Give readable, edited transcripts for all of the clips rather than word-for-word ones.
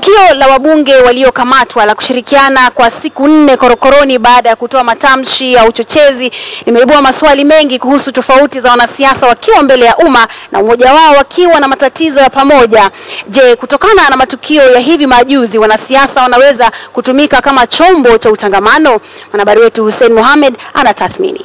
Tukio la wabunge waliokamatwa la kushirikiana kwa siku 4 korokoroni baada ya kutoa matamshi ya uchochezi limeibua maswali mengi kuhusu tofauti za wanasiasa wakiwa mbele ya umma na mmoja wao wakiwa na matatizo ya pamoja. Je, kutokana na matukio ya hivi majuzi wanasiasa wanaweza kutumika kama chombo cha utangamano? Mwanahabari wetu Hussein Mohamed anatathmini.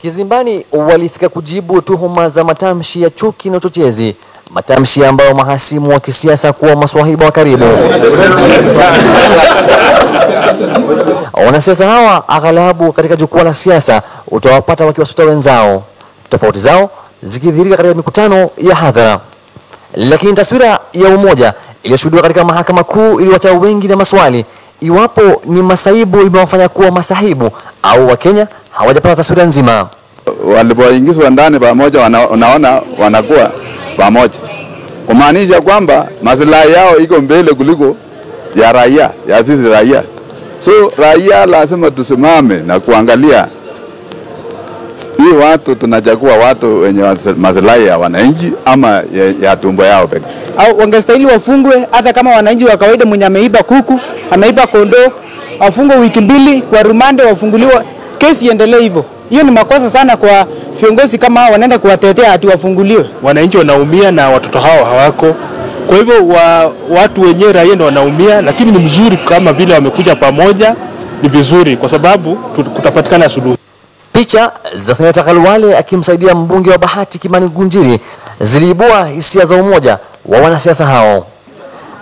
Kizimbani walifika kujibu tuhuma za matamshi ya chuki na uchochezi, matamshi ambayo mahasimu wa kisiasa kuwa maswahiba wa karibu. Wanasiasa hawa aghalabu katika jukwaa la siasa utawapata wakiwasuta wenzao, tofauti zao zikidhihirika katika mikutano ya hadhara. Lakini taswira ya umoja iliyoshuhudiwa katika mahakama kuu iliwacha wengi na maswali iwapo ni masaibu imewafanya kuwa masahibu au Wakenya hawajapata taswira nzima. Walipoingizwa ndani pamoja unaona wanakuwa pamoja, kumaanisha kwamba maslahi yao iko mbele kuliko ya raia, ya sisi raia. So raia lazima tusimame na kuangalia hii watu tunachagua watu wenye maslahi ya wananchi ama ya tumbo yao pekee. Au wangestahili wafungwe hata kama wananchi wa kawaida mwenye ameiba kuku, ameiba kondoo, wafungwe wiki 2 kwa rumande, wafunguliwa, kesi iendelee hivyo. Hiyo ni makosa sana kwa viongozi kama hao, wanaenda kuwatetea ati wafunguliwe. Wananchi wanaumia na watoto hao hawako. Kwa hivyo watu wenyewe raia ndio wanaumia, lakini ni mzuri kama vile wamekuja pamoja, ni vizuri kwa sababu kutapatikana suluhu. Picha za Seneta Khalwale akimsaidia mbunge wa Bahati Kimani Ngunjiri ziliibua hisia za umoja wa wanasiasa hao.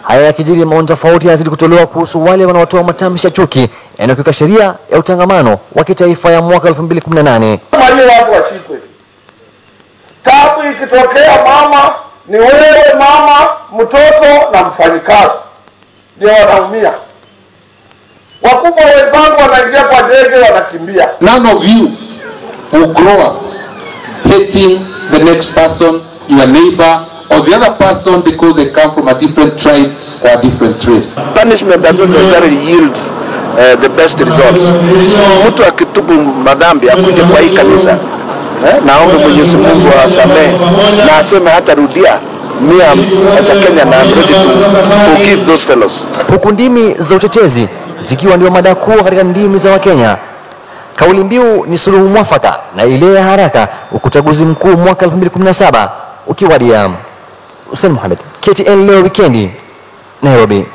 Haya yakijiri, maoni tofauti yazidi kutolewa kuhusu wale wanaotoa matamshi ya chuki yanayokiuka sheria ya utangamano wa kitaifa ya mwaka 2018. Wale watu washikwe. Tabu ikitokea mama, ni wewe mama, mtoto na mfanyikazi ndio wanaumia. Wakubwa wenzangu wanaingia kwa ndege wanakimbia. None of you will grow up hating the next person, your neighbor or the other person because they come from a different tribe or a different race. Punishment does not necessarily yield the best results. Mtu akitubu madhambi akuje kwa hii kanisa, naomba Mwenyezi Mungu asamehe na aseme hata rudia. As a Kenyan, I'm ready to forgive those fellows. Huku ndimi za uchochezi zikiwa ndio mada kuu katika ndimi za Wakenya, kauli mbiu ni suluhu mwafaka na ile ya haraka uchaguzi mkuu mwaka 2017 ukiwadia. Hussein Mohamed, KTN leo wikendi, Nairobi.